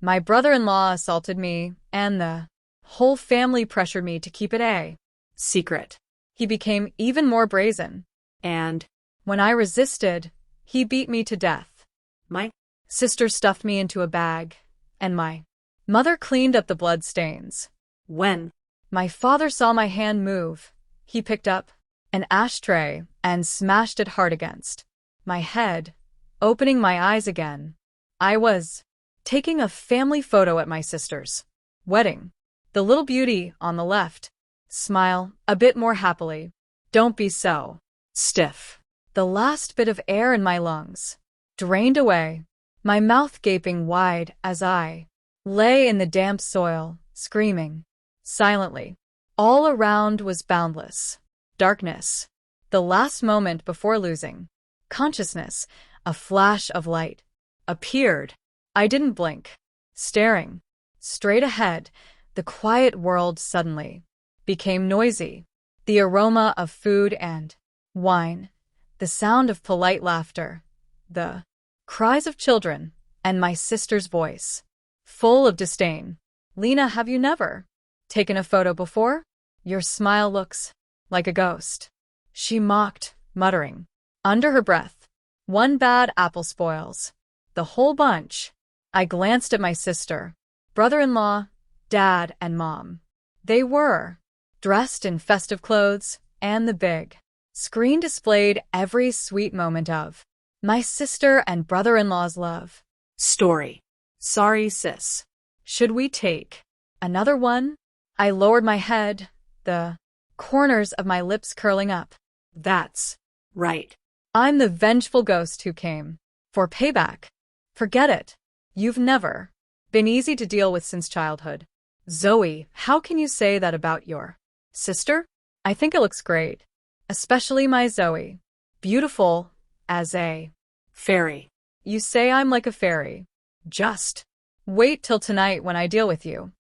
My brother-in-law assaulted me, and the whole family pressured me to keep it a secret. He became even more brazen. And When I resisted, he beat me to death. my Sister stuffed me into a bag, and my mother cleaned up the blood stains. when My father saw my hand move. He picked up an ashtray and smashed it hard against my head, opening my eyes again. I was taking a family photo at my sister's wedding. The little beauty on the left smile a bit more happily. Don't be so stiff. The last bit of air in my lungs drained away, my mouth gaping wide as I lay in the damp soil, screaming silently. All around was boundless darkness. The last moment before losing consciousness, a flash of light appeared. I didn't blink. Staring straight ahead, the quiet world suddenly became noisy. The aroma of food and wine, the sound of polite laughter, the cries of children, and my sister's voice, full of disdain. Lena, have you never taken a photo before? Your smile looks like a ghost. She mocked, muttering under her breath. One bad apple spoils the whole bunch. I glanced at my sister, brother-in-law, dad, and mom. They were dressed in festive clothes, and the big screen displayed every sweet moment of my sister and brother-in-law's love story. Sorry, sis. Should we take another one? I lowered my head, the corners of my lips curling up. That's right. I'm the vengeful ghost who came for payback. Forget it. You've never been easy to deal with since childhood. Zoe, how can you say that about your sister? I think it looks great. Especially my Zoe. Beautiful as a Fairy. You say I'm like a fairy. Just wait till tonight when I deal with you.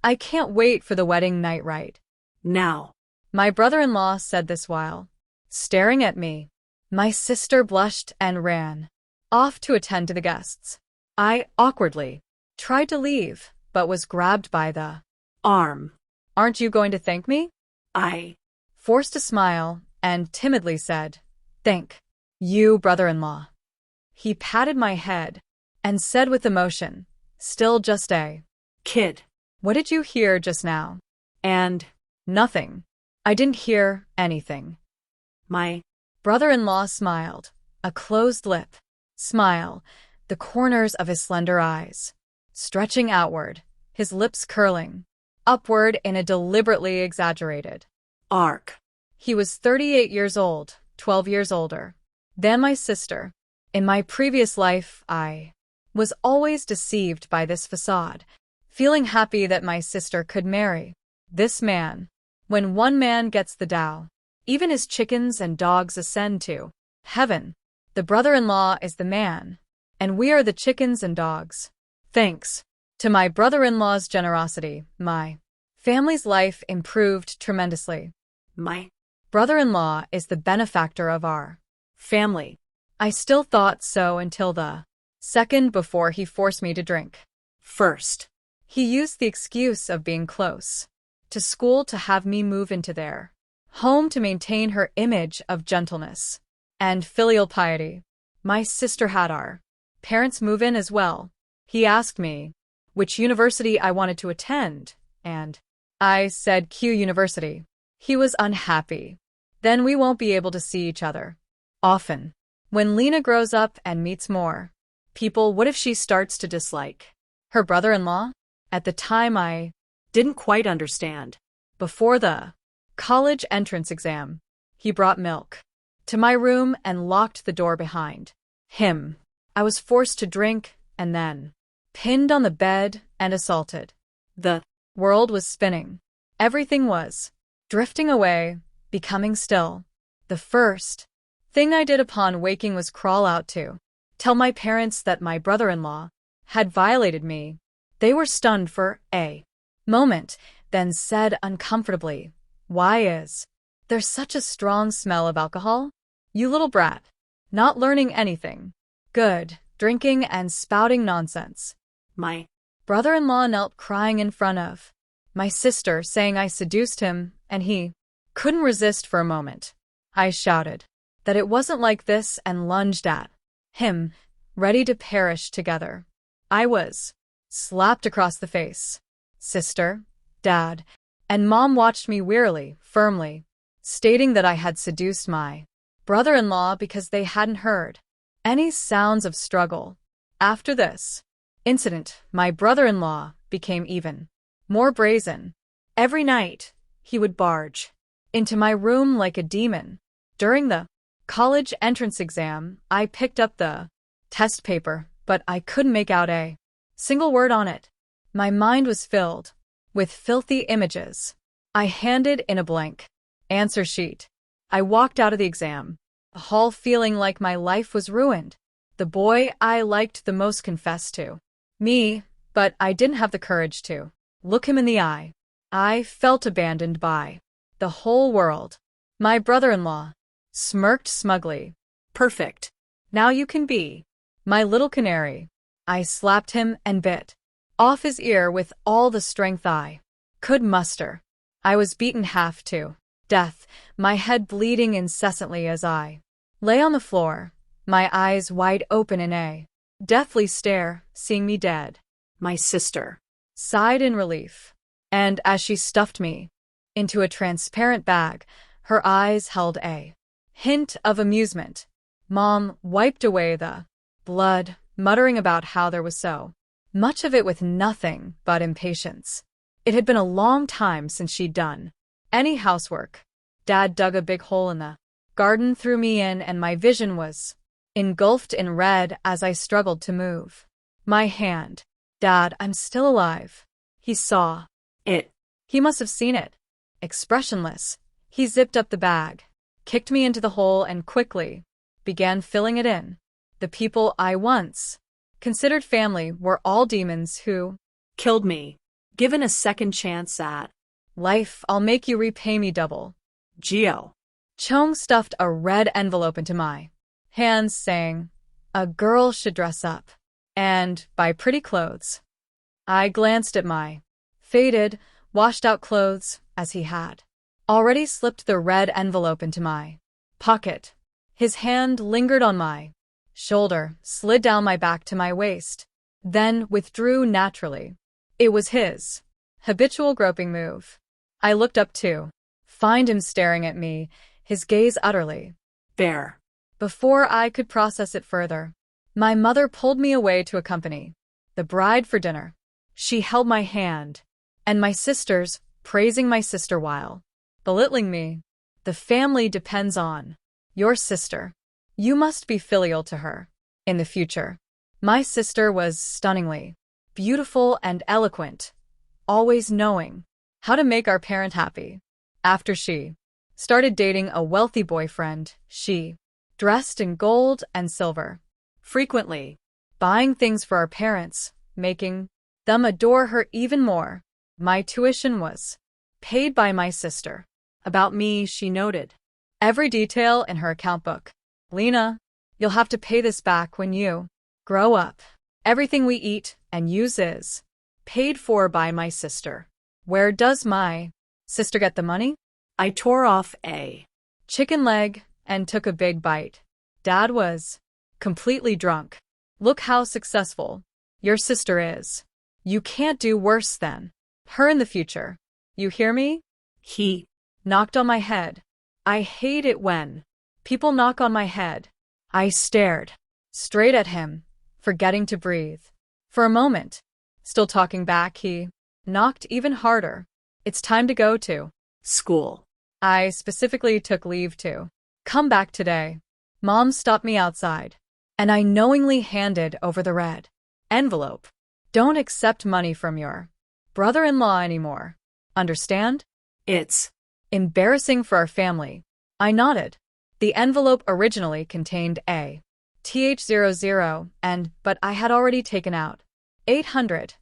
I can't wait for the wedding night, right? Now. My brother-in-law said this while staring at me. My sister blushed and ran off to attend to the guests. I awkwardly tried to leave, but was grabbed by the Arm. Aren't you going to thank me? I Forced a smile and timidly said, Thank you, brother-in-law. He patted my head and said with emotion, Still just a kid. What did you hear just now? And Nothing. I didn't hear anything. my Brother-in-law smiled, a closed lip smile, the corners of his slender eyes stretching outward, his lips curling upward in a deliberately exaggerated arc. He was 38 years old, 12 years older than my sister. In my previous life, I was always deceived by this facade, feeling happy that my sister could marry this man. When one man gets the dough, even his chickens and dogs ascend to heaven. The brother-in-law is the man, and we are the chickens and dogs. Thanks to my brother-in-law's generosity, my family's life improved tremendously. My Brother-in-law is the benefactor of our family. I still thought so until the second before he forced me to drink. first. He used the excuse of being close to school to have me move into their home to maintain her image of gentleness and filial piety. My sister had our parents move in as well. He asked me which university I wanted to attend, and I said Q University. He was unhappy. Then we won't be able to see each other often. When Lena grows up and meets more people, what if she starts to dislike her brother-in-law? At the time, I Didn't quite understand. before the college entrance exam, he brought milk to my room and locked the door behind him. I was forced to drink and then pinned on the bed and assaulted. The World was spinning. Everything was drifting away, becoming still. The first thing I did upon waking was crawl out to tell my parents that my brother-in-law had violated me. They were stunned for a moment, then said uncomfortably, Why is there such a strong smell of alcohol? You little brat. Not learning anything. Good, drinking and spouting nonsense. my Brother-in-law knelt crying in front of my sister, saying I seduced him, and he couldn't resist for a moment. I shouted that it wasn't like this and lunged at him, ready to perish together. I was slapped across the face. Sister, Dad, and Mom watched me wearily, firmly, stating that I had seduced my brother-in-law because they hadn't heard any sounds of struggle. After this incident, my brother-in-law became even more brazen. Every night, he would barge into my room like a demon. During the college entrance exam, I picked up the test paper, but I couldn't make out a single word on it. My mind was filled with filthy images. I handed in a blank answer sheet. I walked out of the exam hall feeling like my life was ruined. The boy I liked the most confessed to me, but I didn't have the courage to look him in the eye. I felt abandoned by the whole world. My brother-in-law smirked smugly. Perfect. Now you can be my little canary. I slapped him and bit off his ear with all the strength I could muster. I was beaten half to death, my head bleeding incessantly as I lay on the floor, my eyes wide open in a deathly stare, seeing me dead. My sister Sighed in relief, and as she stuffed me into a transparent bag, her eyes held a hint of amusement. Mom wiped away the blood, muttering about how there was so much of it with nothing but impatience. It had been a long time since she'd done any housework. Dad dug a big hole in the garden, threw me in, and my vision was engulfed in red as I struggled to move my hand. Dad, I'm still alive. He saw it. He must have seen it. Expressionless, he zipped up the bag, kicked me into the hole, and quickly began filling it in. The people I once considered family were all demons who Killed me. Given a second chance at life. I'll make you repay me double. Geo. Chong stuffed a red envelope into my hands, saying, a girl should dress up and buy pretty clothes. I glanced at my faded, washed-out clothes as he had already slipped the red envelope into my pocket. His hand lingered on my shoulder, slid down my back to my waist, then withdrew naturally. It was his habitual groping move. I looked up to find him staring at me, his gaze utterly bare. Before I could process it further, my mother pulled me away to accompany the bride for dinner. She held my hand, and my sisters, praising my sister while belittling me. The family depends on your sister. You must be filial to her in the future. My sister was stunningly beautiful and eloquent, always knowing how to make our parent happy. After she started dating a wealthy boyfriend, she dressed in gold and silver, frequently buying things for our parents, making them adore her even more. My tuition was paid by my sister. About me, she noted every detail in her account book. Lena, you'll have to pay this back when you grow up. Everything we eat and use is paid for by my sister. Where does my sister get the money? I tore off a chicken leg and took a big bite. Dad was completely drunk. Look how successful your sister is. You can't do worse than her in the future. You hear me? He knocked on my head. I hate it when people knock on my head. I stared straight at him, forgetting to breathe. For a moment, still talking back, he knocked even harder. It's time to go to school. I specifically took leave to come back today. Mom stopped me outside, and I knowingly handed over the red envelope. Don't accept money from your brother-in-law anymore. Understand? It's embarrassing for our family. I nodded. The envelope originally contained a TH00 but I had already taken out 800.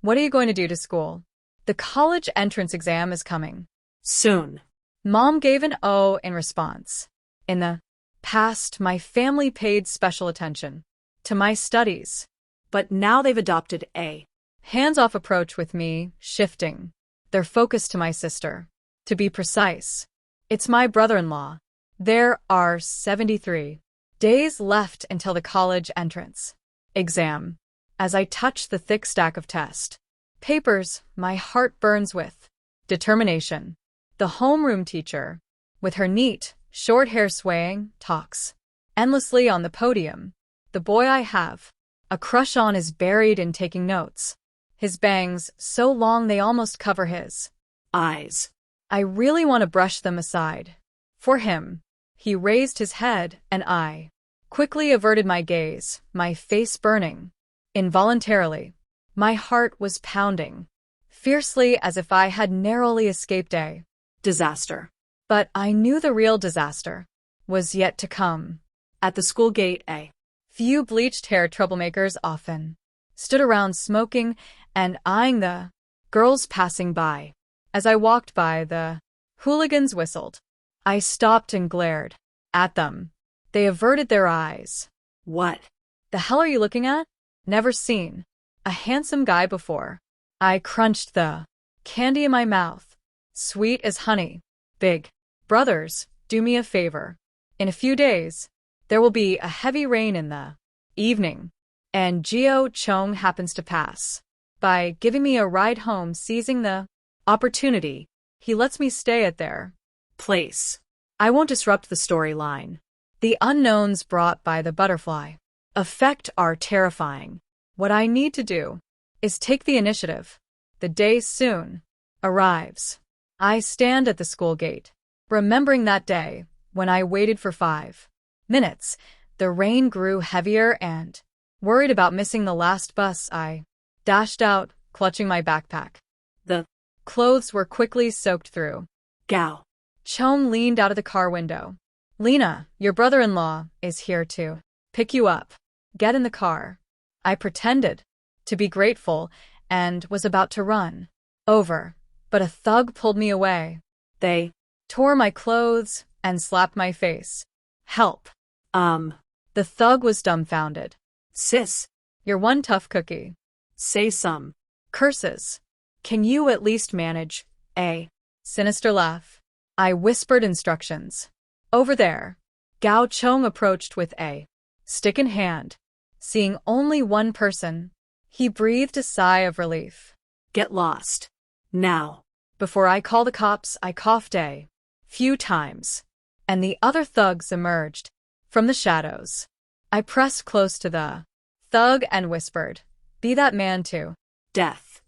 What are you going to do to school? The college entrance exam is coming soon. Mom gave an O in response. In the past, my family paid special attention to my studies, but now they've adopted a Hands-off approach with me, shifting. Their focus to my sister. To be precise, it's my brother-in-law. There are 73 days left until the college entrance exam. As I touch the thick stack of test papers, my heart burns with determination. The homeroom teacher, with her neat, short hair swaying, talks endlessly on the podium. The boy I have a crush on is buried in taking notes. His bangs so long they almost cover his eyes. I really want to brush them aside. For him. He raised his head, and I quickly averted my gaze, my face burning. Involuntarily, my heart was pounding fiercely as if I had narrowly escaped a disaster. But I knew the real disaster was yet to come. At the school gate, a few bleached-haired troublemakers often stood around smoking and eyeing the girls passing by. As I walked by, the hooligans whistled. I stopped and glared at them. They averted their eyes. What the hell are you looking at? Never seen a handsome guy before. I crunched the candy in my mouth, sweet as honey. Big brothers, do me a favor. In a few days, there will be a heavy rain in the evening, and Gio Chong happens to pass by giving me a ride home, seizing the opportunity. He lets me stay at their place. I won't disrupt the storyline. The unknowns brought by the butterfly effect are terrifying. What I need to do is take the initiative. The day soon arrives. I stand at the school gate, remembering that day when I waited for 5 minutes. The rain grew heavier and, worried about missing the last bus, I dashed out, clutching my backpack. The clothes were quickly soaked through. Gao Chong leaned out of the car window. Lena, your brother-in-law, is here to pick you up. Get in the car. I pretended to be grateful and was about to run over, but a thug pulled me away. They tore my clothes and slapped my face. Help. The thug was dumbfounded. Sis, you're one tough cookie. Say some curses. Can you at least manage a sinister laugh? I whispered instructions. Over there. Gao Chong approached with a stick in hand. Seeing only one person, he breathed a sigh of relief. Get lost. Now. Before I call the cops, I coughed a few times, and the other thugs emerged from the shadows. I pressed close to the thug and whispered, "Be that man to death."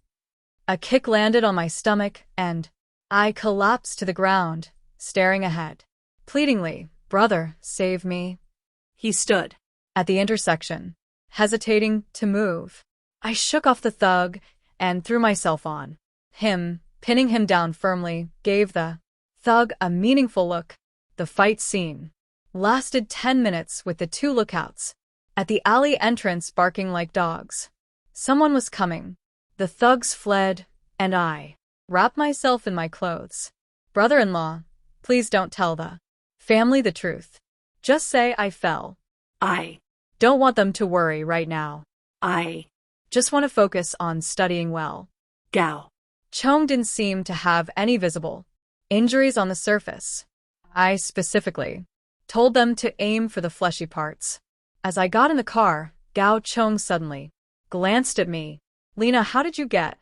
A kick landed on my stomach, and I collapsed to the ground, staring ahead. Pleadingly, "Brother, save me." He stood at the intersection, hesitating to move. I shook off the thug and threw myself on him, pinning him down firmly, gave the thug a meaningful look. The fight scene lasted 10 minutes with the 2 lookouts at the alley entrance barking like dogs. Someone was coming. The thugs fled, and I wrapped myself in my clothes. Brother-in-law, please don't tell the family the truth. Just say I fell. I don't want them to worry right now. I just want to focus on studying well. Gao Chong didn't seem to have any visible injuries on the surface. I specifically told them to aim for the fleshy parts. As I got in the car, Gao Chong suddenly glanced at me. Lena, how did you get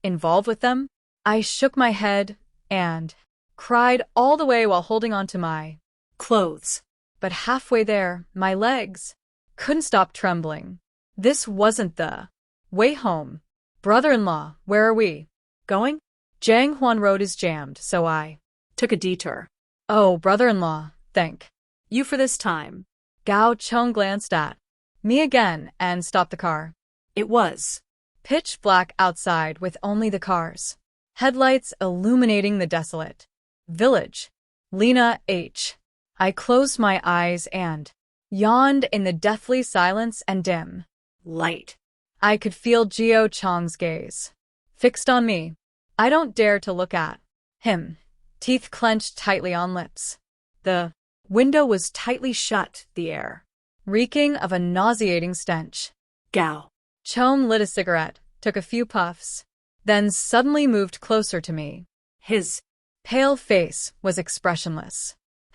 involved with them? I shook my head and cried all the way while holding on to my clothes. But halfway there, my legs couldn't stop trembling. This wasn't the way home. Brother-in-law, where are we going? Jiang Huan Road is jammed, so I took a detour. Oh, brother-in-law, thank you for this time. Gao Chong glanced at me again and stopped the car. It was pitch black outside with only the car's headlights illuminating the desolate village. Lena H. I closed my eyes and yawned in the deathly silence and dim light. I could feel Gio Chong's gaze fixed on me. I don't dare to look at him, teeth clenched tightly on lips. The window was tightly shut, the air reeking of a nauseating stench. Gao Chong lit a cigarette, took a few puffs, then suddenly moved closer to me. His Pale face was expressionless.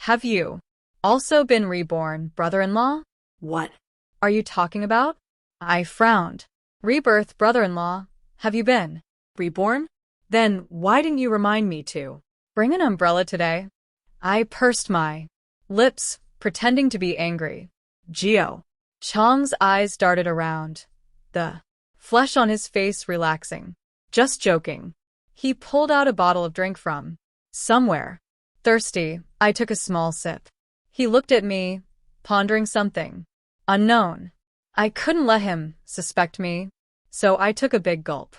Have you also been reborn, brother-in-law? what? Are you talking about? I frowned. Rebirth, brother-in-law. Have you been Reborn? Then why didn't you remind me to bring an umbrella today? I pursed my lips, pretending to be angry. Geo. Chong's eyes darted around, the flesh on his face relaxing. Just joking. He pulled out a bottle of drink from somewhere. Thirsty, I took a small sip. He looked at me, pondering something unknown. I couldn't let him suspect me, so I took a big gulp.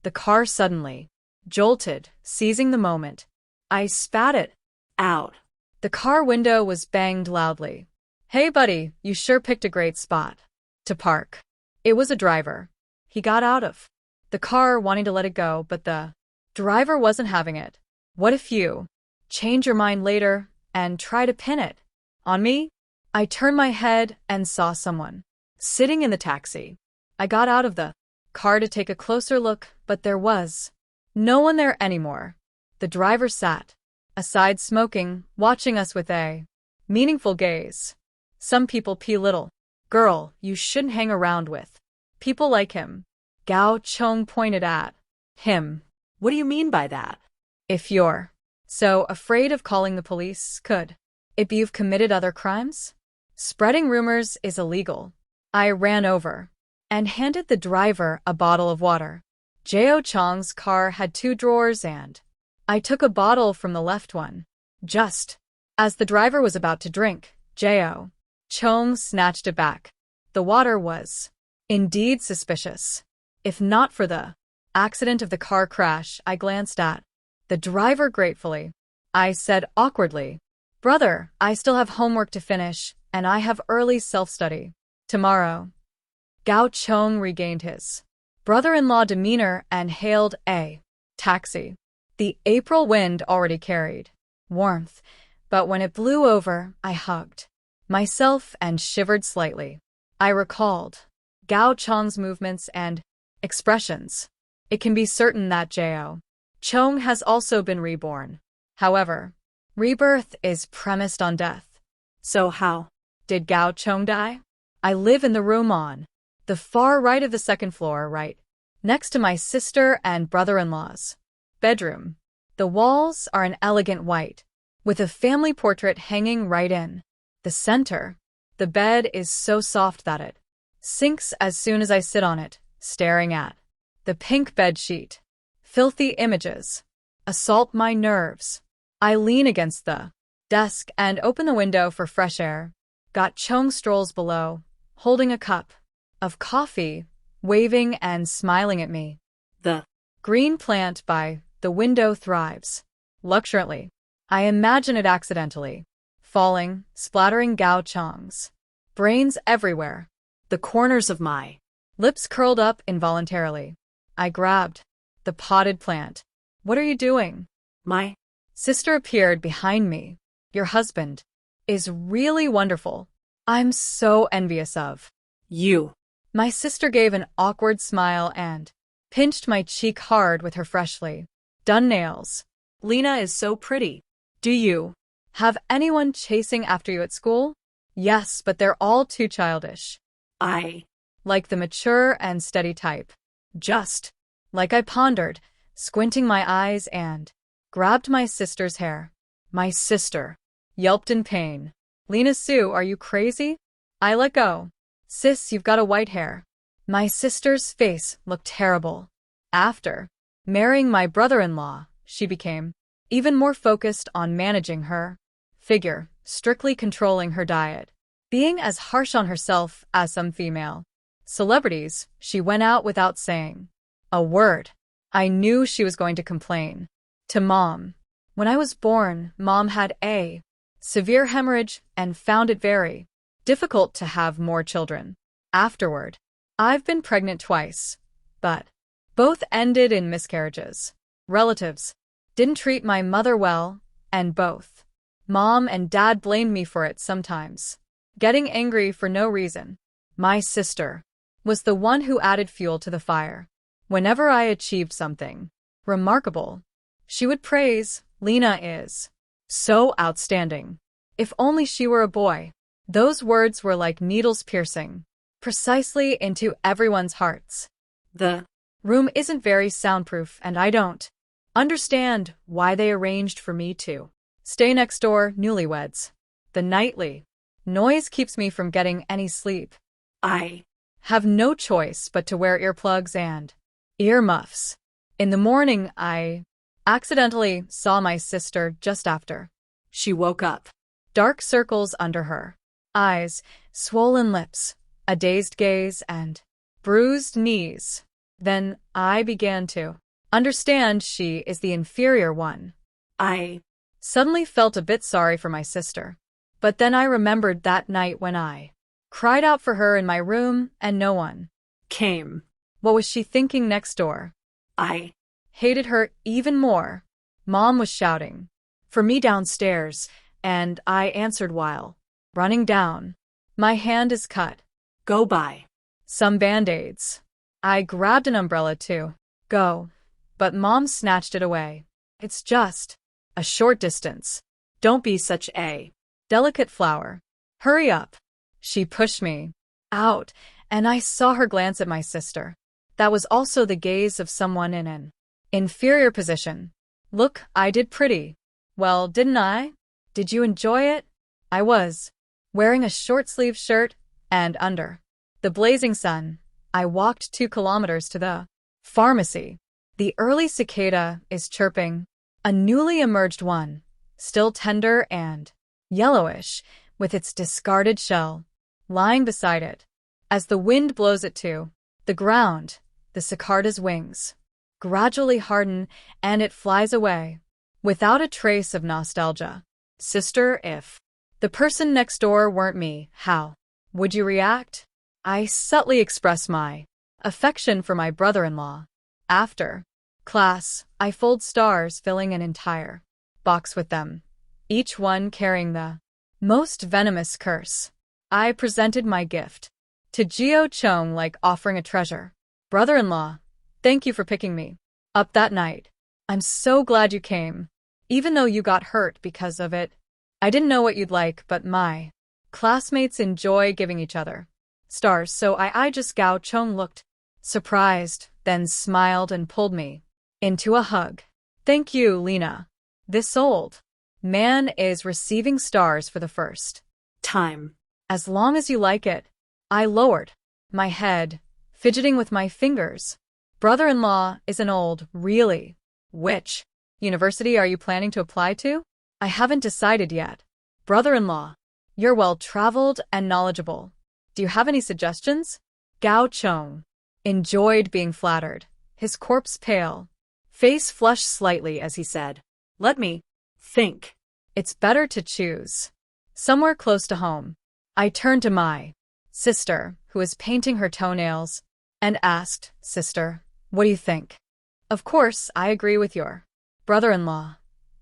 The car suddenly jolted, seizing the moment. I spat it Out. The car window was banged loudly. Hey buddy, you sure picked a great spot to park. It was a driver. He got out of the car wanting to let it go, but the driver wasn't having it. What if you change your mind later and try to pin it on me? I turned my head and saw someone sitting in the taxi. I got out of the car to take a closer look, but there was no one there anymore. The driver sat aside smoking, watching us with a meaningful gaze. Some people pee little. Girl, you shouldn't hang around with people like him. Gao Chong pointed at him. What do you mean by that? If you're so afraid of calling the police, could it be you've committed other crimes? Spreading rumors is illegal. I ran over and handed the driver a bottle of water. Jao Chong's car had 2 drawers and I took a bottle from the left one. Just as the driver was about to drink, Jao Chong snatched it back. The water was indeed suspicious. If not for the accident of the car crash, I glanced at the driver gratefully. I said awkwardly, Brother, I still have homework to finish, and I have early self-study tomorrow. Gao Chong regained his brother-in-law demeanor and hailed a taxi. The April wind already carried warmth, but when it blew over, I hugged myself and shivered slightly. I recalled Gao Chong's movements and expressions. It can be certain that Jao Chong has also been reborn. However, rebirth is premised on death. So how did Gao Chong die? I live in the room on the far right of the second floor, right next to my sister and brother-in-law's bedroom. The walls are an elegant white, with a family portrait hanging right in the center. The bed is so soft that it sinks as soon as I sit on it, staring at the pink bed sheet. Filthy images assault my nerves. I lean against the desk and open the window for fresh air. Gao Chong strolls below, holding a cup of coffee, waving and smiling at me. the Green plant by the window thrives luxuriantly. I imagine it accidentally falling, splattering Gao Chong's brains everywhere. the corners of my Lips curled up involuntarily. I grabbed the potted plant. What are you doing? my Sister appeared behind me. Your husband is really wonderful. I'm so envious of you. My sister gave an awkward smile and pinched my cheek hard with her freshly done nails. Lena is so pretty. Do you have anyone chasing after you at school? Yes, but they're all too childish. I Like the mature and steady type. Just like I pondered, squinting my eyes and grabbed my sister's hair. My sister yelped in pain. Lena Sue, are you crazy? I let go. Sis, you've got a white hair. My sister's face looked terrible. After marrying my brother-in-law, she became even more focused on managing her figure, strictly controlling her diet, being as harsh on herself as some female celebrities. She went out without saying a word. I knew she was going to complain to Mom. When I was born, Mom had a severe hemorrhage and found it very difficult to have more children. Afterward, I've been pregnant twice, but both ended in miscarriages. Relatives didn't treat my mother well, and both Mom and Dad blamed me for it sometimes, getting angry for no reason. My sister was the one who added fuel to the fire. Whenever I achieved something remarkable, she would praise, "Lena is so outstanding. If only she were a boy." Those words were like needles piercing precisely into everyone's hearts. The room isn't very soundproof, and I don't understand why they arranged for me to stay next door, newlyweds. The nightly noise keeps me from getting any sleep. I have no choice but to wear earplugs and earmuffs. In the morning, I accidentally saw my sister just after she woke up. Dark circles under her eyes, swollen lips, a dazed gaze, and bruised knees. Then I began to understand she is the inferior one. I suddenly felt a bit sorry for my sister. But then I remembered that night when I cried out for her in my room and no one came. What was she thinking next door? I hated her even more. Mom was shouting for me downstairs, and I answered while running down. "My hand is cut. Go buy some Band-Aids." I grabbed an umbrella to go, but Mom snatched it away. "It's just a short distance. Don't be such a delicate flower. Hurry up." She pushed me out, and I saw her glance at my sister. That was also the gaze of someone in an inferior position. "Look, I did pretty well, didn't I? Did you enjoy it?" I was wearing a short-sleeved shirt, and under the blazing sun, I walked 2 kilometers to the pharmacy. The early cicada is chirping, a newly emerged one, still tender and yellowish, with its discarded shell lying beside it. As the wind blows it to the ground, the cicada's wings gradually harden and it flies away, without a trace of nostalgia. Sister, if the person next door weren't me, how would you react? I subtly express my affection for my brother-in-law. After class, I fold stars, filling an entire box with them, each one carrying the most venomous curse. I presented my gift to Gio Chong like offering a treasure. "Brother-in-law, thank you for picking me up that night. I'm so glad you came, even though you got hurt because of it. I didn't know what you'd like, but my classmates enjoy giving each other stars, so I just..." Gao Chong looked surprised, then smiled and pulled me into a hug. "Thank you, Lena. This old man is receiving stars for the first time. As long as you like it." I lowered my head, fidgeting with my fingers. "Brother-in-law is an old, really. Which university are you planning to apply to?" "I haven't decided yet." "Brother-in-law, you're well-traveled and knowledgeable. Do you have any suggestions?" Gao Chong enjoyed being flattered. His corpse pale face flushed slightly as he said, "Let me think. It's better to choose somewhere close to home." I turned to my sister, who was painting her toenails, and asked, "Sister, what do you think?" "Of course, I agree with your brother-in-law,"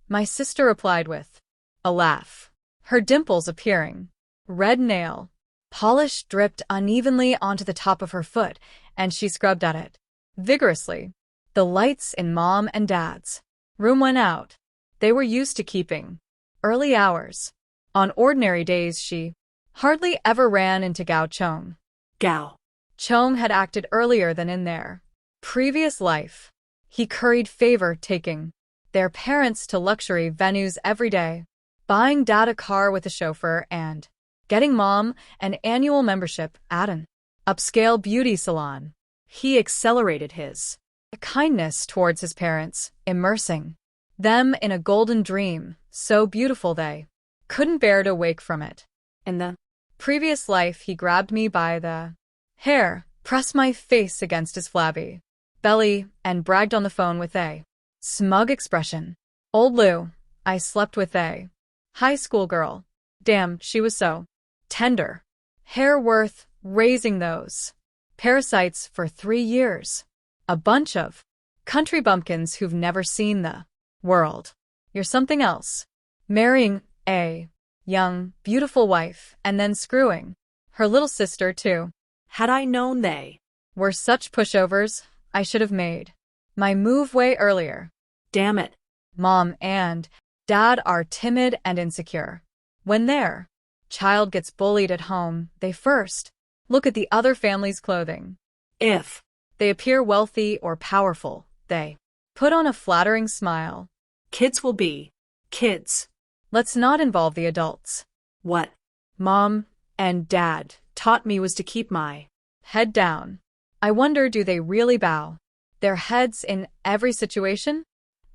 my sister replied with a laugh, her dimples appearing. Red nail polish dripped unevenly onto the top of her foot, and she scrubbed at it vigorously. The lights in Mom and Dad's room went out. They were used to keeping early hours. On ordinary days, she hardly ever ran into Gao Chong. Gao Chong had acted earlier than in their previous life. He curried favor, taking their parents to luxury venues every day, buying Dad a car with a chauffeur, and getting Mom an annual membership at an upscale beauty salon. He accelerated his kindness towards his parents, immersing them in a golden dream, so beautiful they couldn't bear to wake from it. In the previous life, he grabbed me by the hair, pressed my face against his flabby belly, and bragged on the phone with a smug expression. "Old Lou, I slept with a high school girl. Damn, she was so tender. Hair worth raising those parasites for 3 years. A bunch of country bumpkins who've never seen the world. You're something else. Marrying a young, beautiful wife, and then screwing her little sister, too. Had I known they were such pushovers, I should have made my move way earlier. Damn it. Mom and Dad are timid and insecure. When their child gets bullied at home, they first look at the other family's clothing. If They appear wealthy or powerful. They put on a flattering smile. kids will be kids. Let's not involve the adults. What Mom and Dad taught me was to keep my Head down. I wonder, do they really bow their heads in every situation?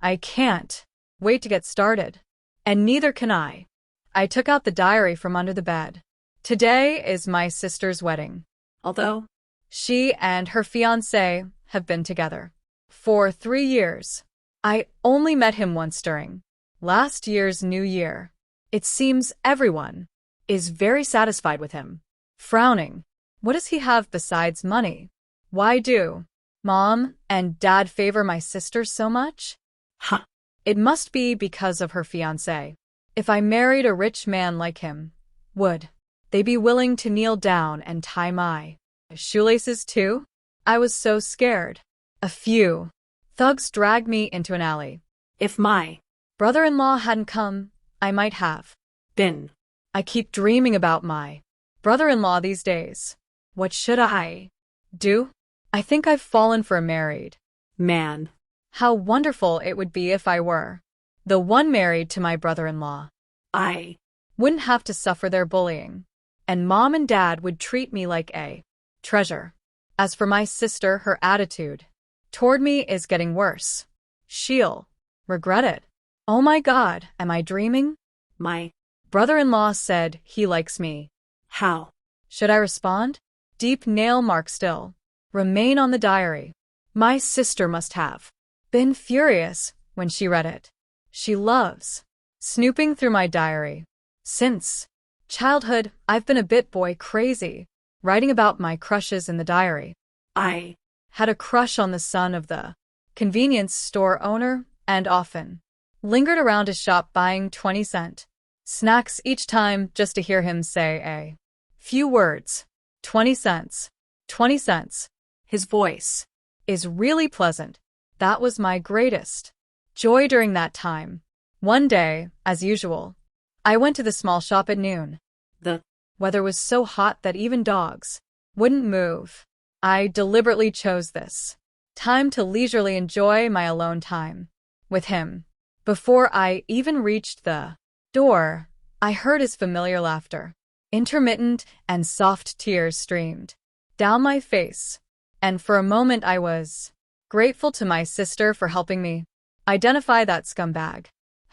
I can't wait to get started. And neither can I. I took out the diary from under the bed. Today is my sister's wedding. although She and her fiancé have been together for 3 years. I only met him once during last year's New Year. It seems everyone is very satisfied with him. Frowning. What does he have besides money? Why do Mom and Dad favor my sister so much? Huh. It must be because of her fiancé. If I married a rich man like him, would they be willing to kneel down and tie my shoelaces too? I was so scared. A few thugs dragged me into an alley. If my Brother-in-law hadn't come, I might have been I keep dreaming about my brother-in-law these days. What should I do? I think I've fallen for a married man. How wonderful it would be if I were the one married to my brother-in-law. I Wouldn't have to suffer their bullying, and Mom and Dad would treat me like a treasure. As for my sister, her attitude toward me is getting worse. She'll regret it. Oh my God, am I dreaming? my Brother-in-law said he likes me. how Should I respond? Deep nail mark still remain on the diary. My sister must have been furious when she read it. She loves snooping through my diary. Since childhood, I've been a bit boy crazy, writing about my crushes in the diary. I Had a crush on the son of the convenience store owner and often lingered around his shop buying 20-cent snacks each time just to hear him say a few words. 20 cents. 20 cents. His voice is really pleasant. That was my greatest joy during that time. One day, as usual, I went to the small shop at noon. the Weather was so hot that even dogs wouldn't move. I deliberately chose this time to leisurely enjoy my alone time with him. Before I even reached the door, I heard his familiar laughter. Intermittent and soft tears streamed down my face, and for a moment I was grateful to my sister for helping me identify that scumbag.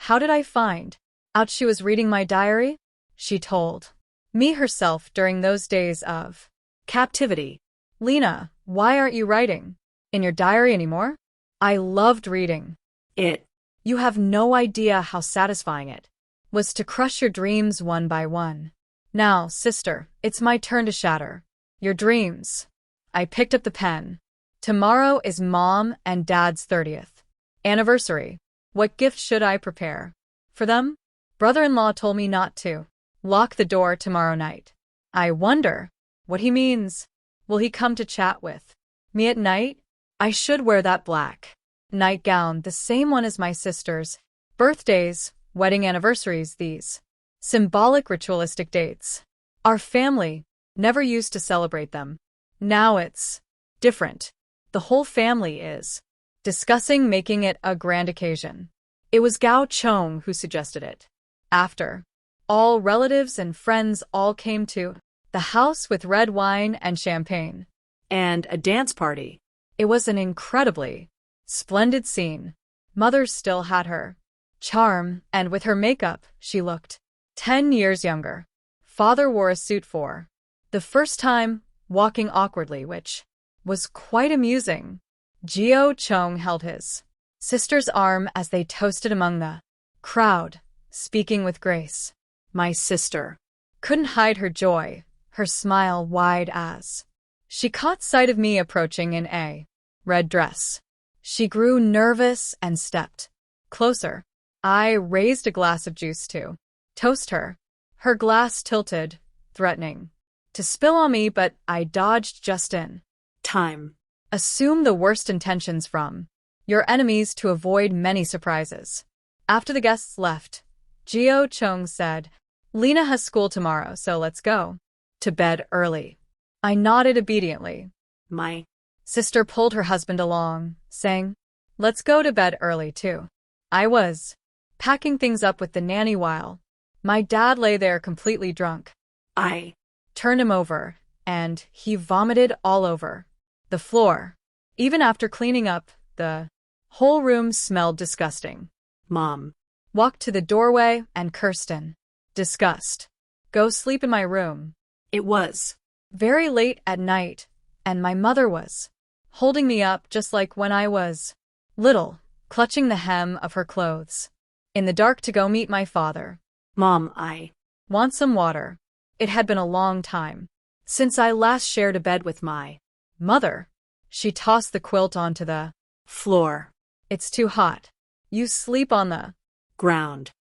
How did I find out she was reading my diary? She told me herself during those days of captivity. Lena, why aren't you writing in your diary anymore? I loved reading. it You have no idea how satisfying it was to crush your dreams one by one. Now, sister, it's my turn to shatter your dreams. I picked up the pen. Tomorrow is Mom and Dad's 30th anniversary. What gift should I prepare for them? Brother-in-law told me not to lock the door tomorrow night. I wonder what he means. Will he come to chat with me at night? I should wear that black nightgown, the same one as my sister's. Birthdays, wedding anniversaries, these symbolic ritualistic dates. Our family never used to celebrate them. Now it's different. The whole family is discussing making it a grand occasion. It was Gao Chong who suggested it. After all, relatives and friends all came to the house with red wine and champagne. and a dance party. It was an incredibly splendid scene. Mother still had her charm, and with her makeup, she looked 10 years younger. Father wore a suit for the first time, walking awkwardly, which was quite amusing. Gio Chong held his sister's arm as they toasted among the crowd, speaking with grace. My sister Couldn't hide her joy, her smile wide as she caught sight of me approaching in a red dress. She grew nervous and stepped closer. I raised a glass of juice to toast her. Her glass tilted, threatening to spill on me, but I dodged just in time. Assume the worst intentions from your enemies to avoid many surprises. After the guests left, Jio Chung said, Lena has school tomorrow, so let's go to bed early. I nodded obediently. My Sister pulled her husband along, saying, let's go to bed early too. I was packing things up with the nanny while my dad lay there completely drunk. I Turned him over, and he vomited all over the floor. Even after cleaning up, the whole room smelled disgusting. Mom Walked to the doorway and Kirsten, disgust. Go sleep in my room. It was Very late at night, and my mother was holding me up just like when I was little, clutching the hem of her clothes. In the dark to go meet my father. Mom, I Want some water? It had been a long time since I last shared a bed with my mother. She tossed the quilt onto the floor. It's too hot. You sleep on the Ground.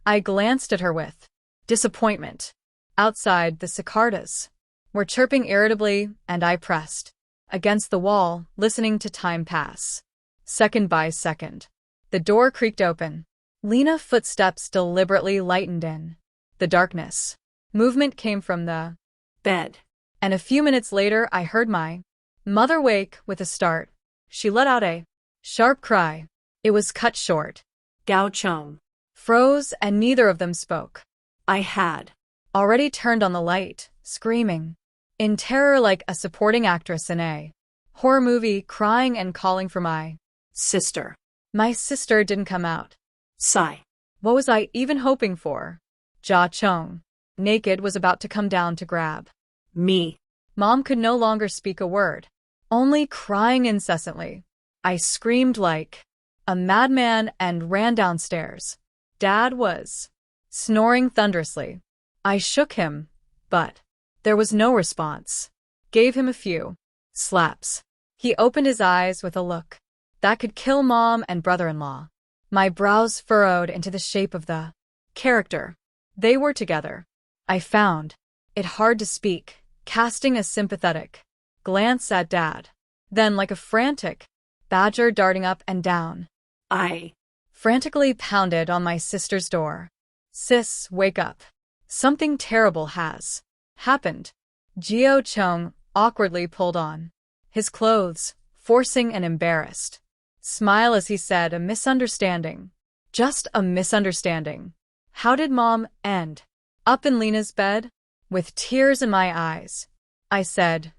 I glanced at her with disappointment. Outside, the cicadas were chirping irritably, and I pressed against the wall, listening to time pass. Second by second, the door creaked open. Lena's footsteps deliberately lightened in the darkness. Movement came from the Bed. and a few minutes later I heard my mother wake with a start. She let out a sharp cry. It was cut short. Gao Chung. Froze, and neither of them spoke. I had Already turned on the light, screaming in terror like a supporting actress in a horror movie, crying and calling for my sister. My sister didn't come out. Sigh. What was I even hoping for? Jia Chung, naked, was about to come down to grab Me. Mom could no longer speak a word, only crying incessantly. I screamed like a madman and ran downstairs. Dad was snoring thunderously. I shook him, but there was no response. Gave him a few slaps. He opened his eyes with a look that could kill Mom and brother-in-law. My brows furrowed into the shape of the character they were together. I found it hard to speak, casting a sympathetic glance at Dad. Then, like a frantic badger darting up and down, I frantically pounded on my sister's door. Sis, wake up. Something terrible has happened. Jio Chung awkwardly pulled on his clothes, forcing an embarrassed smile as he said, a misunderstanding. Just a misunderstanding. How did Mom end up in Lena's bed? With tears in my eyes, I said,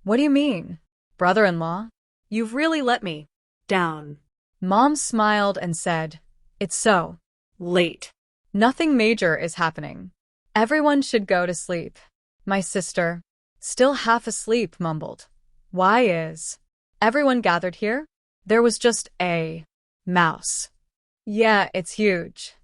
what do you mean, brother-in-law? You've really let me down. Mom smiled and said, it's so Late. nothing major is happening. Everyone should go to sleep. My sister, still half asleep, mumbled. Why is everyone gathered here? There was just a mouse. Yeah, it's huge.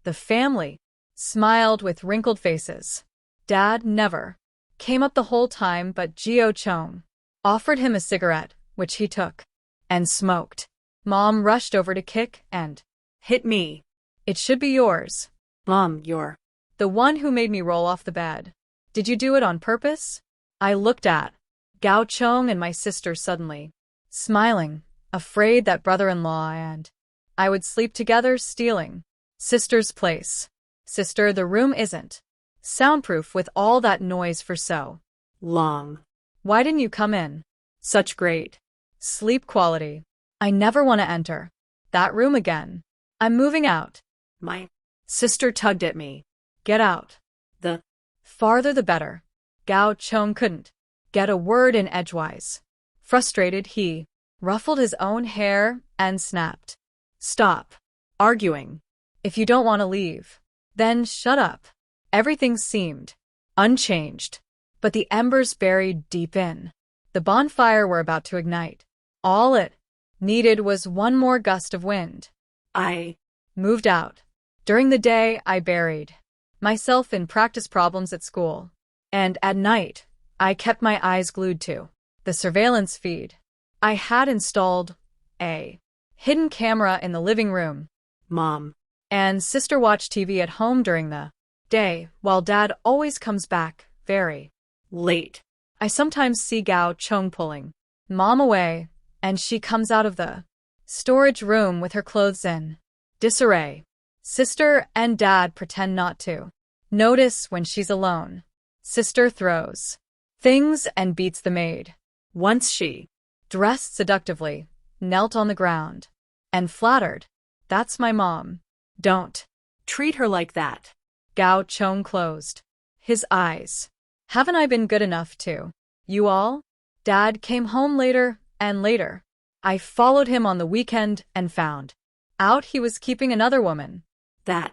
The family smiled with wrinkled faces. Dad never came up the whole time, but Jio Chung offered him a cigarette, which he took and smoked. Mom rushed over to kick and Hit me. it should be yours. Mom, you're The one who made me roll off the bed. Did you do it on purpose? I looked at Gao Chung and my sister suddenly, smiling, afraid that brother-in-law and I would sleep together, stealing sister's place. Sister, the room isn't soundproof with all that noise for so long. Why didn't you come in? Such great sleep quality. I never want to enter that room again. I'm moving out. My sister tugged at me. Get out. The Farther the better. Gao Chung couldn't get a word in edgewise. Frustrated, he ruffled his own hair and snapped. Stop arguing. If you don't want to leave, then shut up. Everything seemed unchanged, but the embers buried deep in the bonfire were about to ignite. All it needed was one more gust of wind. I Moved out. During the day, I buried myself in practice problems at school. And at night, I kept my eyes glued to the surveillance feed. I had installed a hidden camera in the living room. Mom And sister watched TV at home during the day, while Dad always comes back very late. I sometimes see Gao Chung pulling Mom away, and she comes out of the storage room with her clothes in disarray. Sister and Dad pretend not to notice when she's alone. Sister throws things and beats the maid. Once she, dressed seductively, knelt on the ground and flattered, "That's my mom. Don't Treat her like that. Gao Chong closed his eyes. Haven't I been good enough to you all? Dad came home later and later. I followed him on the weekend and found out he was keeping another woman. That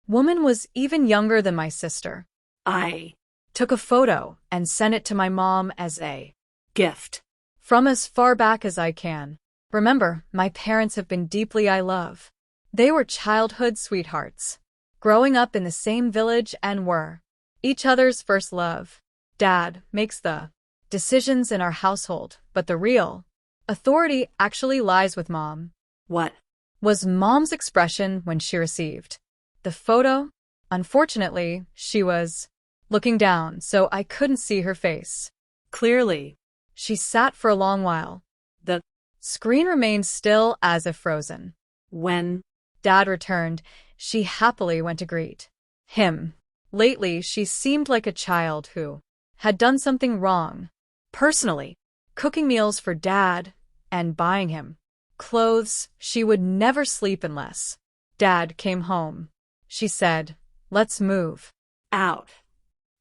Woman was even younger than my sister. I Took a photo and sent it to my mom as a gift. from as far back as I can. Remember, my parents have been deeply I love. They were childhood sweethearts, growing up in the same village and were each other's first love. Dad makes the decisions in our household, but the real authority actually lies with Mom." What? Was Mom's expression when she received the photo? Unfortunately, she was looking down, so I couldn't see her face Clearly. She sat for a long while. The screen remained still as if frozen. When Dad returned, she happily went to greet him. Lately, she seemed like a child who had done something wrong. Personally, cooking meals for Dad and buying him clothes. She would never sleep unless Dad came home. She said, "Let's move out.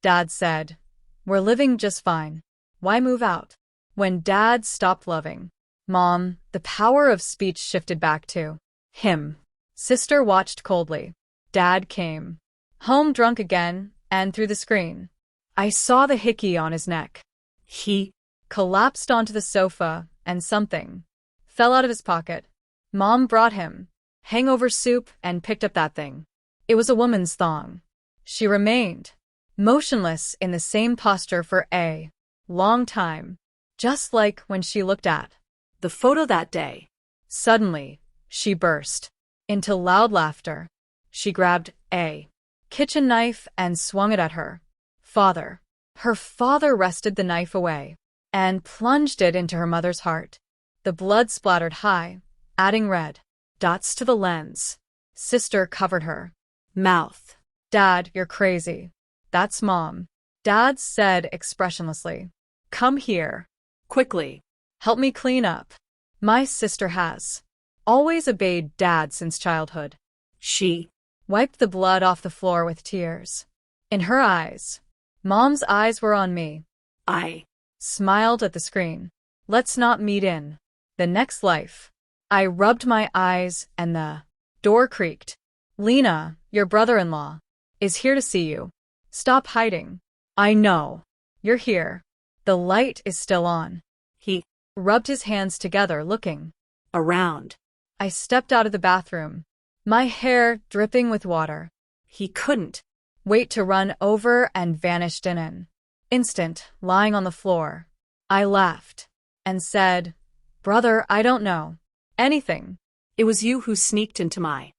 Dad said, "We're living just fine. Why move out?" When Dad stopped loving Mom, the power of speech shifted back to him. Sister watched coldly. Dad came home drunk again, and through the screen, I saw the hickey on his neck. He Collapsed onto the sofa, and something fell out of his pocket. Mom brought him hangover soup and picked up that thing. It was a woman's thong. She remained motionless in the same posture for a long time, just like when she looked at the photo that day. Suddenly, she burst into loud laughter. She grabbed a kitchen knife and swung it at her father. Her father wrested the knife away and plunged it into her mother's heart. The blood splattered high, adding red dots to the lens. Sister covered her Mouth. "Dad, you're crazy. That's Mom." Dad said expressionlessly, "Come here. Quickly. Help me clean up." My sister has always obeyed Dad since childhood. She Wiped the blood off the floor with tears in her eyes. Mom's eyes were on me. I Smiled at the screen. "Let's not meet in the next life." I rubbed my eyes and the door creaked. "Lena, your brother-in-law, is here to see you. Stop hiding. I know you're here." The light is still on. He Rubbed his hands together, looking around. I stepped out of the bathroom, my hair dripping with water. He couldn't Wait to run over and vanished in an instant, lying on the floor. I laughed and said, "Brother, I don't know anything." It was you who sneaked into my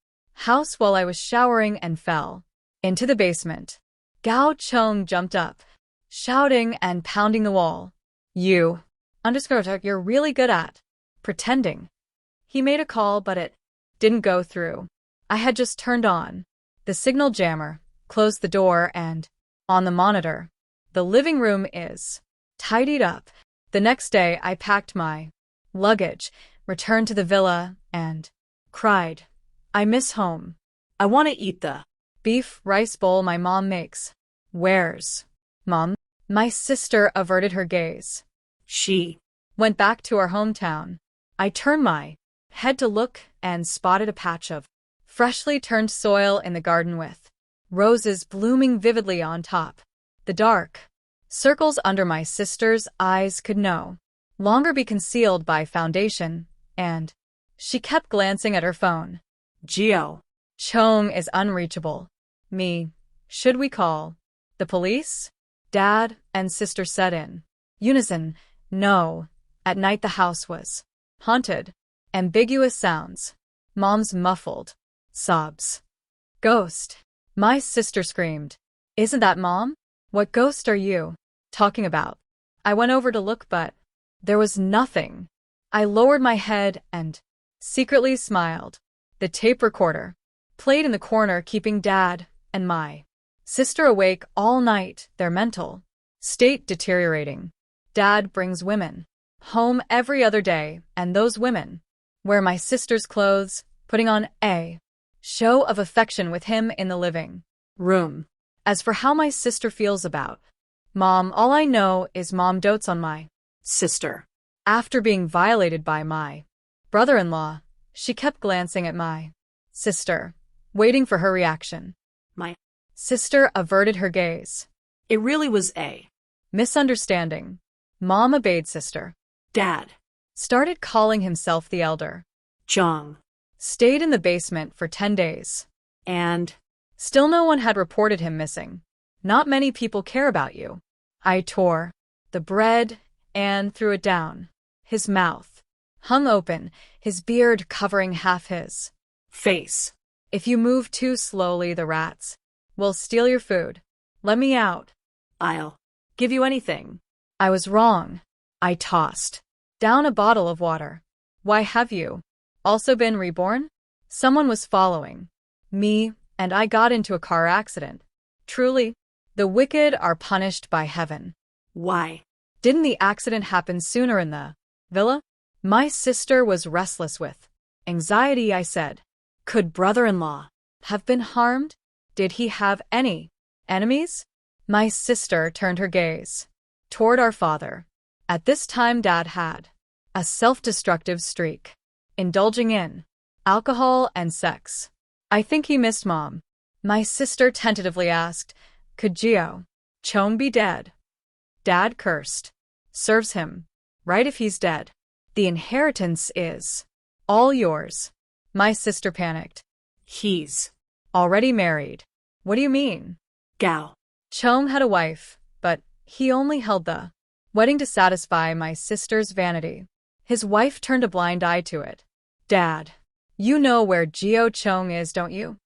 House while I was showering and fell into the basement. Gao Chong jumped up, shouting and pounding the wall. "You you're really good at pretending." He made a call, but it didn't go through. I had just turned on the signal jammer, closed the door, and on the monitor, the living room is tidied up. The next day, I packed my luggage, returned to the villa, and cried, "I miss home. I want to eat the beef rice bowl my mom makes." "Where's Mom?" My sister averted her gaze. She Went back to our hometown. I turned my head to look and spotted a patch of freshly turned soil in the garden with roses blooming vividly on top. The dark circles under my sister's eyes could no longer be concealed by foundation, and she kept glancing at her phone. Geo Chong is unreachable. Me. Should we call the police? Dad and sister said in unison, "No." At night the house was haunted. Ambiguous sounds. Mom's muffled sobs. "Ghost." My sister screamed. "Isn't that Mom? What ghost are you talking about?" I went over to look, but There was nothing. I lowered my head and secretly smiled. The tape recorder played in the corner, keeping Dad and my sister awake all night, their mental state deteriorating. Dad brings women home every other day, and those women wear my sister's clothes, putting on a show of affection with him in the living room. As for how my sister feels about Mom, all I know is Mom dotes on my sister. After being violated by my brother-in-law, she kept glancing at my sister, waiting for her reaction. My sister averted her gaze. It really was a misunderstanding. Mom obeyed sister. Dad Started calling himself the elder. Jong Stayed in the basement for 10 days. and Still no one had reported him missing. Not many people care about you. I tore the bread and threw it down. His mouth hung open, his beard covering half his face. If you move too slowly, the rats will steal your food. Let me out. I'll give you anything. I was wrong. I tossed down a bottle of water. Why have you also been reborn? Someone was following me, and I got into a car accident. Truly, the wicked are punished by heaven. Why didn't the accident happen sooner in the villa? My sister was restless with anxiety, I said. Could brother-in-law have been harmed? Did he have any enemies? My sister turned her gaze toward our father. At this time, Dad had a self-destructive streak, indulging in alcohol and sex. I think he missed Mom. My sister tentatively asked, could Gio Chong be dead? Dad cursed. Serves him right if he's dead. The inheritance is all yours. My sister panicked. He's already married. What do you mean? Gao Chong had a wife, but he only held the wedding to satisfy my sister's vanity. His wife turned a blind eye to it. Dad, you know where Gio Chong is, don't you?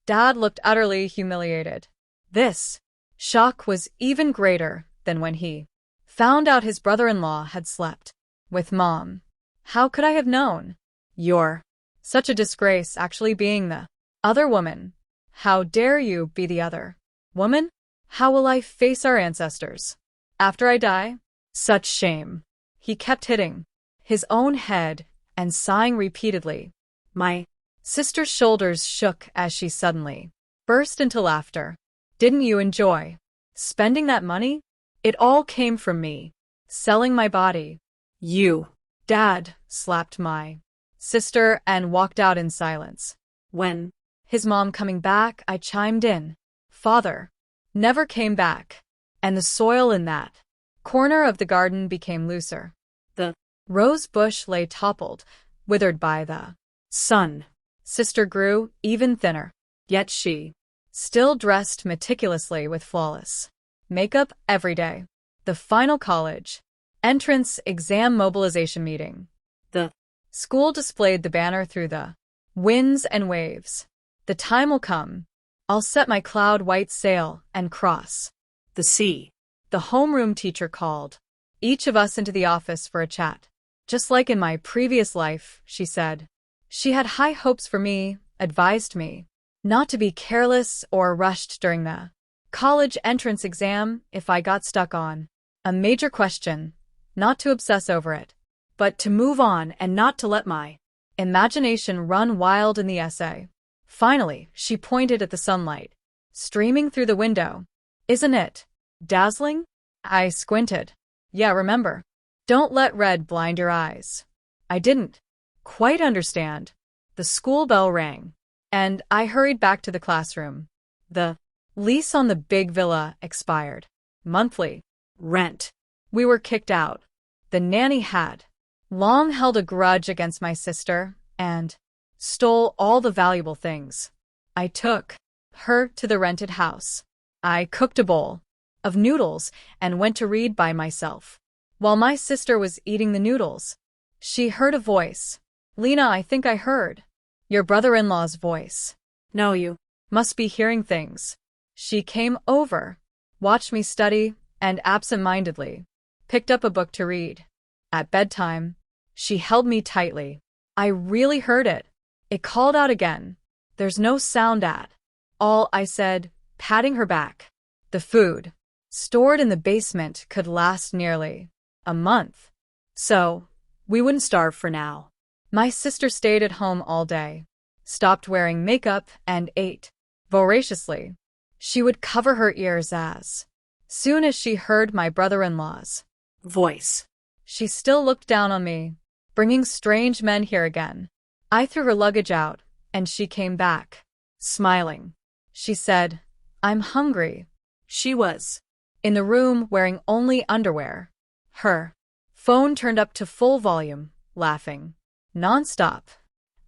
Dad looked utterly humiliated. This shock was even greater than when he found out his brother-in-law had slept with Mom. How could I have known? You're such a disgrace, actually being the other woman. How dare you be the other woman? How will I face our ancestors after I die? Such shame. He kept hitting his own head and sighing repeatedly. My sister's shoulders shook as she suddenly burst into laughter. Didn't you enjoy spending that money? It all came from me selling my body. You, Dad, slapped my sister and walked out in silence. When his mom coming back, I chimed in. Father never came back, and the soil in that corner of the garden became looser. The rose bush lay toppled, withered by the sun. Sister grew even thinner, yet she still dressed meticulously with flawless makeup every day. The final college entrance exam mobilization meeting. The school displayed the banner through the winds and waves. The time will come. I'll set my cloud-white sail and cross the sea. The homeroom teacher called each of us into the office for a chat. Just like in my previous life, she said. She had high hopes for me, advised me not to be careless or rushed during the college entrance exam if I got stuck on a major question, not to obsess over it, but to move on and not to let my imagination run wild in the essay. Finally, she pointed at the sunlight streaming through the window. Isn't it dazzling? I squinted. Yeah, remember, don't let red blind your eyes. I didn't quite understand. The school bell rang, and I hurried back to the classroom. The lease on the big villa expired. Monthly rent. We were kicked out. The nanny had long held a grudge against my sister and stole all the valuable things. I took her to the rented house. I cooked a bowl of noodles and went to read by myself. While my sister was eating the noodles, she heard a voice. Lena, I think I heard your brother-in-law's voice. No, you must be hearing things. She came over, watched me study, and absent-mindedly picked up a book to read. At bedtime, she held me tightly. I really heard it. It called out again. There's no sound at all, I said, patting her back. The food, stored in the basement, could last nearly a month. So, we wouldn't starve for now. My sister stayed at home all day, stopped wearing makeup, and ate voraciously. She would cover her ears as soon as she heard my brother-in-law's voice. She still looked down on me, bringing strange men here again. I threw her luggage out, and she came back, smiling. She said, I'm hungry. She was in the room wearing only underwear. Her phone turned up to full volume, laughing nonstop.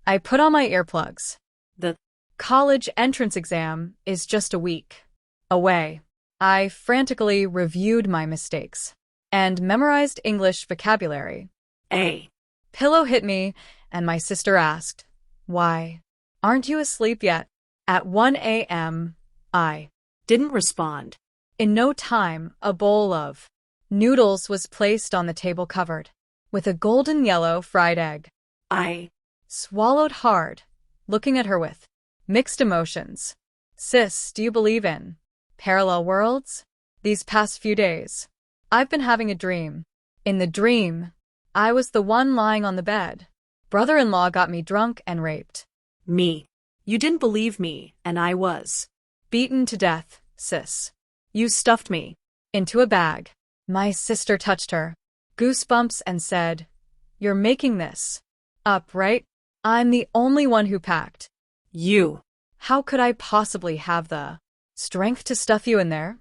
I put on my earplugs. The college entrance exam is just a week away. I frantically reviewed my mistakes and memorized English vocabulary. A pillow hit me, and my sister asked, Why aren't you asleep yet? At 1 a.m., I didn't respond. In no time, a bowl of noodles was placed on the table covered with a golden yellow fried egg. I swallowed hard, looking at her with mixed emotions. Sis, do you believe in parallel worlds? These past few days, I've been having a dream. In the dream, I was the one lying on the bed. Brother-in-law got me drunk and raped me. You didn't believe me, and I was beaten to death, sis. You stuffed me into a bag. My sister touched her goosebumps and said, You're making this up, right? I'm the only one who packed you. How could I possibly have the strength to stuff you in there?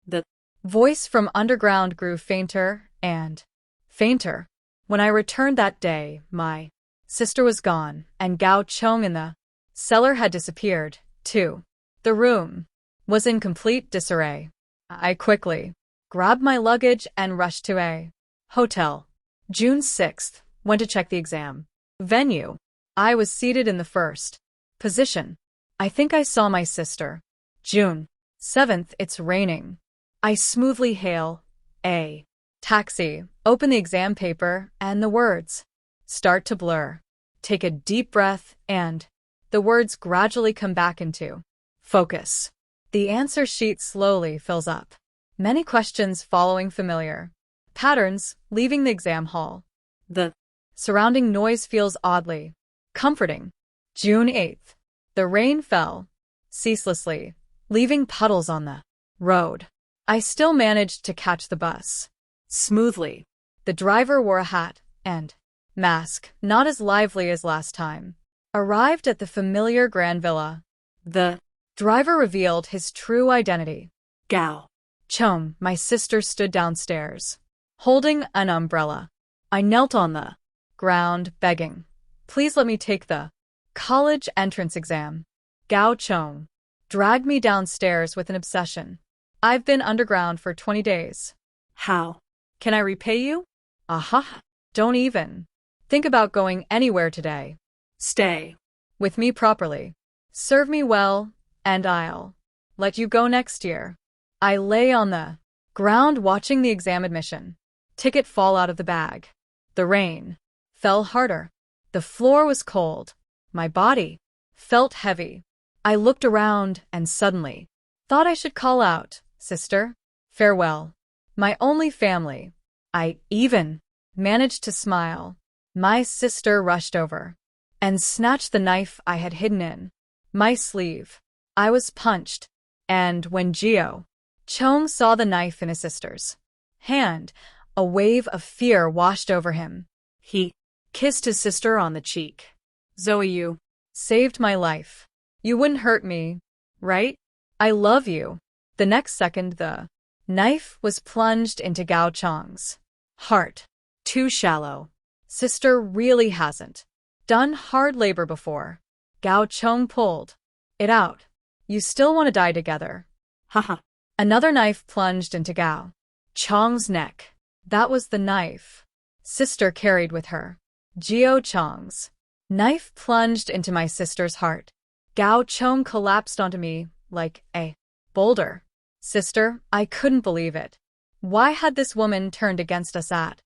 The voice from underground grew fainter and fainter. When I returned that day, my sister was gone, and Gao Chong in the cellar had disappeared, too. The room was in complete disarray. I quickly grabbed my luggage and rushed to a hotel. June 6th, went to check the exam venue. I was seated in the first position. I think I saw my sister. June 7th, it's raining. I smoothly hail a taxi, open the exam paper, and the words start to blur. Take a deep breath, and the words gradually come back into focus. The answer sheet slowly fills up. Many questions following familiar patterns, leaving the exam hall. The surrounding noise feels oddly comforting. June 8th. The rain fell ceaselessly, leaving puddles on the road. I still managed to catch the bus smoothly. The driver wore a hat and mask, not as lively as last time. Arrived at the familiar Grand Villa. The driver revealed his true identity. Gao Chong, my sister, stood downstairs, holding an umbrella. I knelt on the ground, begging, Please let me take the college entrance exam. Gao Chong dragged me downstairs with an obsession. I've been underground for 20 days. How can I repay you? Aha. Don't even think about going anywhere today. Stay with me properly. Serve me well, and I'll let you go next year. I lay on the ground watching the exam admission ticket fall out of the bag. The rain fell harder. The floor was cold. My body felt heavy. I looked around and suddenly thought I should call out, Sister, farewell. My only family. I even managed to smile. My sister rushed over and snatched the knife I had hidden in my sleeve. I was punched, and when Gao Chong saw the knife in his sister's hand, a wave of fear washed over him. He kissed his sister on the cheek. Zoe, you saved my life. You wouldn't hurt me, right? I love you. The next second, the knife was plunged into Gao Chong's heart. Too shallow. Sister really hasn't done hard labor before. Gao Chong pulled it out. You still want to die together? Haha. Another knife plunged into Gao Chong's neck. That was the knife sister carried with her. Gao Chong's knife plunged into my sister's heart. Gao Chong collapsed onto me like a boulder. Sister, I couldn't believe it. Why had this woman turned against us at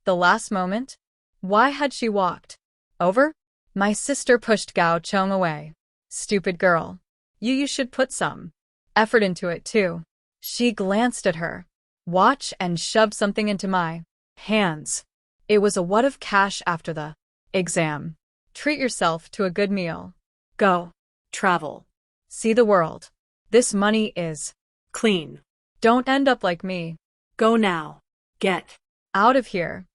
The last moment? Why had she walked? Over? My sister pushed Gao Chong away. Stupid girl. You should put some effort into it too. She glanced at her watch and shoved something into my hands. It was a wad of cash after the exam. Treat yourself to a good meal. Go. Travel. See the world. This money is Clean. Don't end up like me. Go now. Get Out of here.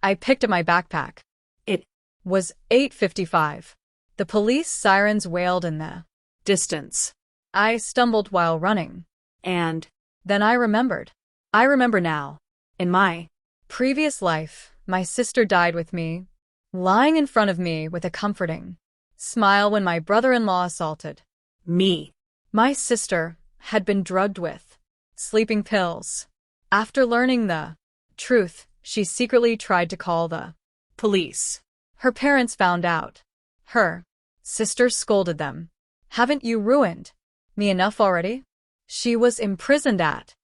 I picked up my backpack. It Was 8:55. The police sirens wailed in the distance. I stumbled while running. And Then I remembered. I remember now. In my previous life, my sister died with me, lying in front of me with a comforting smile when my brother-in-law assaulted me. my sister had been drugged with sleeping pills. After learning the truth, she secretly tried to call the Police. Her parents found out. Her sister scolded them. Haven't you ruined me enough already? She was imprisoned at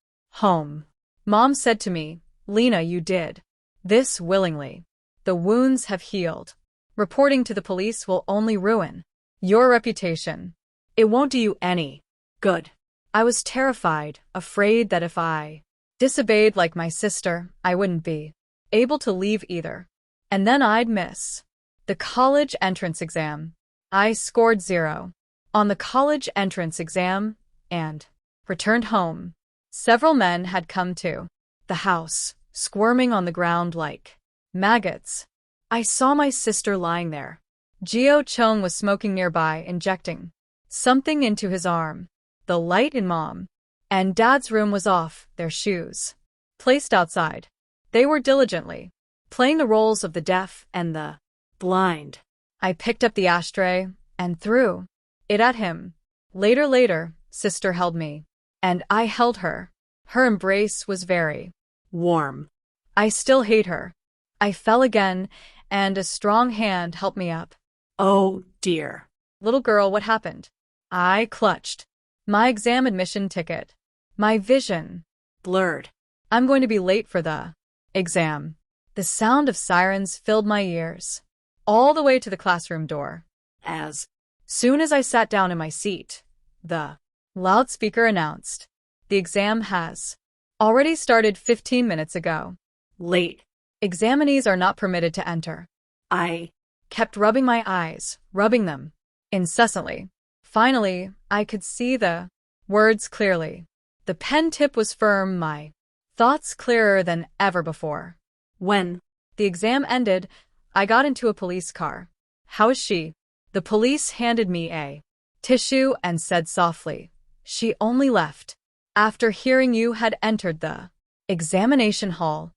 home. Mom said to me, Lena, you did this willingly. The wounds have healed. Reporting to the police will only ruin your reputation. It won't do you any good. I was terrified, afraid that if I disobeyed like my sister, I wouldn't be able to leave either. And then I'd miss the college entrance exam. I scored 0 on the college entrance exam and returned home. Several men had come to the house, squirming on the ground like maggots. I saw my sister lying there. Gio Chong was smoking nearby, injecting something into his arm. The light in Mom and Dad's room was off, their shoes placed outside. They were diligently playing the roles of the deaf and the Blind. I picked up the ashtray and threw it at him. Later, sister held me, and I held her. Her embrace was very Warm. I still hate her. I fell again, and a strong hand helped me up. Oh, dear. Little girl, what happened? I clutched my exam admission ticket. My vision Blurred. I'm going to be late for the exam. The sound of sirens filled my ears, all the way to the classroom door. As Soon as I sat down in my seat, the loudspeaker announced, the exam has already started 15 minutes ago. late. Examinees are not permitted to enter. I Kept rubbing my eyes, rubbing them incessantly. Finally, I could see the words clearly. The pen tip was firm, my thoughts clearer than ever before. When The exam ended, I got into a police car. How is she? The police handed me a tissue and said softly, she only left after hearing you had entered the examination hall.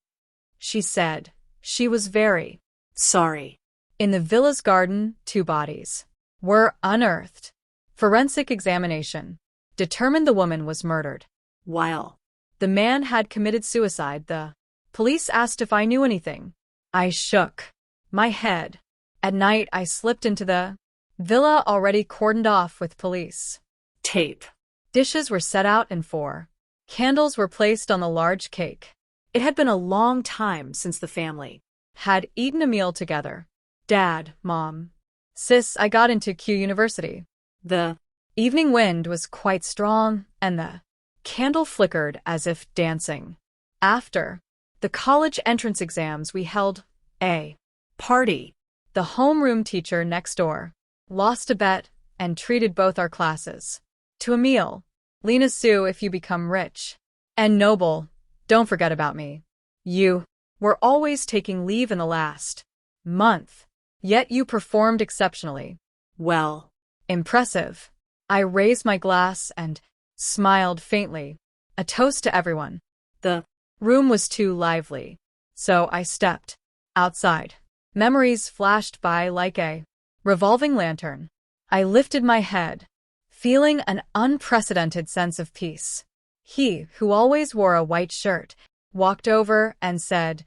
She said she was very sorry. In the villa's garden, 2 bodies were unearthed. Forensic examination determined the woman was murdered. While The man had committed suicide. The police asked if I knew anything. I shook my head. At night, I slipped into the villa already cordoned off with police. tape. Dishes were set out and 4 candles were placed on the large cake. It had been a long time since the family Had eaten a meal together. Dad, Mom, Sis, I got into Q University. The Evening wind was quite strong, and the candle flickered as if dancing. After the college entrance exams, we held a party. The homeroom teacher next door lost a bet and treated both our classes to a meal. Lena Sue, if you become rich and noble, don't forget about me. You were always taking leave in the last month, yet you performed exceptionally Well, impressive. I raised my glass and smiled faintly. A toast to everyone. the Room was too lively, so I stepped outside. Memories flashed by like a revolving lantern. I lifted my head, feeling an unprecedented sense of peace. He, who always wore a white shirt, walked over and said,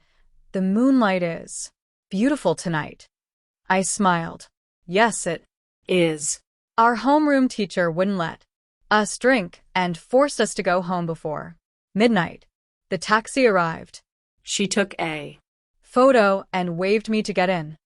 the moonlight is beautiful tonight. I smiled. Yes, it is Our homeroom teacher wouldn't let us drink and forced us to go home before midnight. The taxi arrived. she took a photo and waved me to get in.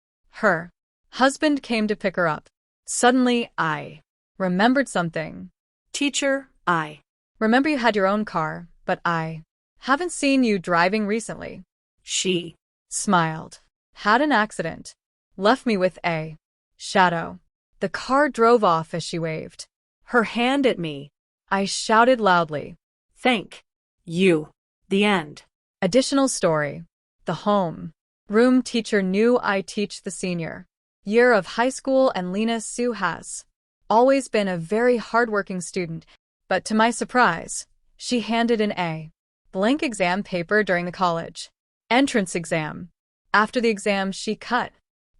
Her husband came to pick her up. Suddenly, I remembered something. Teacher, I Remember you had your own car, but I haven't seen you driving recently. She Smiled. Had an accident. Left me with a shadow. The car drove off as she waved her hand at me. I shouted loudly. Thank you. The end. Additional story. The home room teacher knew I teach the senior year of high school, and Lena Sue has always been a very hardworking student, but to my surprise, she handed in a blank exam paper during the college entrance exam. After the exam, she cut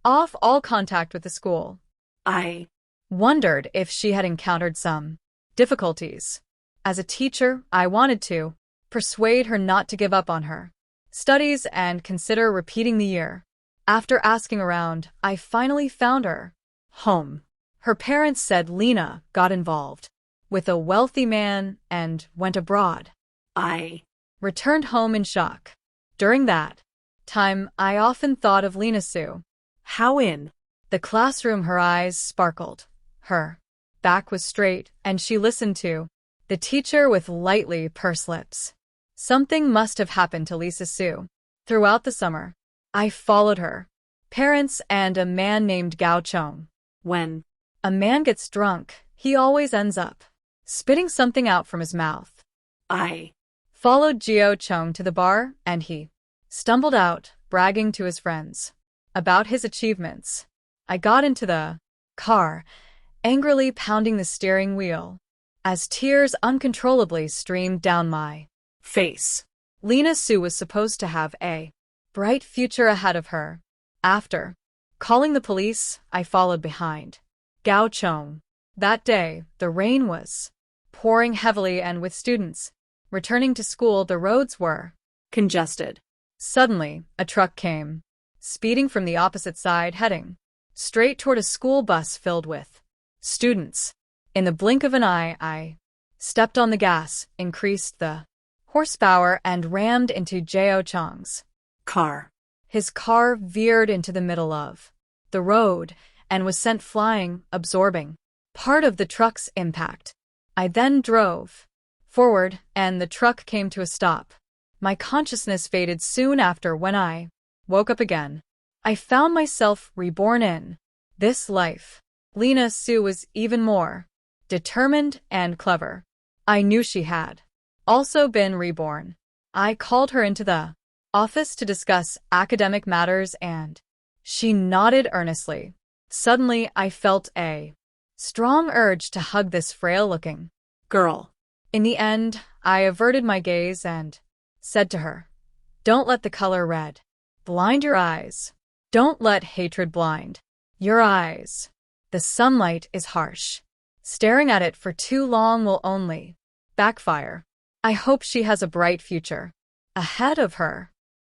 off all contact with the school. I Wondered if she had encountered some difficulties. As a teacher, I wanted to persuade her not to give up on her studies and consider repeating the year. After asking around, I finally found her home. Her parents said Lena got involved with a wealthy man and went abroad. I Returned home in shock. During that time, I often thought of Lena Sue. How in The classroom, her eyes sparkled. Her back was straight, and she listened to the teacher with lightly pursed lips. Something must have happened to Lisa Sue. Throughout the summer, I followed her parents and a man named Gao Chong. When A man gets drunk, he always ends up spitting something out from his mouth. I Followed Gio Chong to the bar, and he stumbled out, bragging to his friends about his achievements. I got into the car, angrily pounding the steering wheel, as tears uncontrollably streamed down my face. Lena Sue was supposed to have a bright future ahead of her. After calling the police, I followed behind Gao Chong. That day, the rain was pouring heavily, and with students returning to school, the roads were Congested. Suddenly, a truck came, speeding from the opposite side, heading straight toward a school bus filled with students. In the blink of an eye, I stepped on the gas, increased the horsepower, and rammed into Gao Chong's Car. His car veered into the middle of the road and was sent flying, absorbing part of the truck's impact. I then drove forward, and the truck came to a stop. My consciousness faded soon after. When I woke up again, I found myself reborn in this life. Lena Sue was even more determined and clever. I knew she had also been reborn. I called her into the office to discuss academic matters, and she nodded earnestly. Suddenly, I felt a strong urge to hug this frail-looking Girl. In the end, I averted my gaze and said to her, "Don't let the color red blind your eyes. Don't let hatred blind your eyes. The sunlight is harsh. Staring at it for too long will only backfire." I hope she has a bright future ahead of her.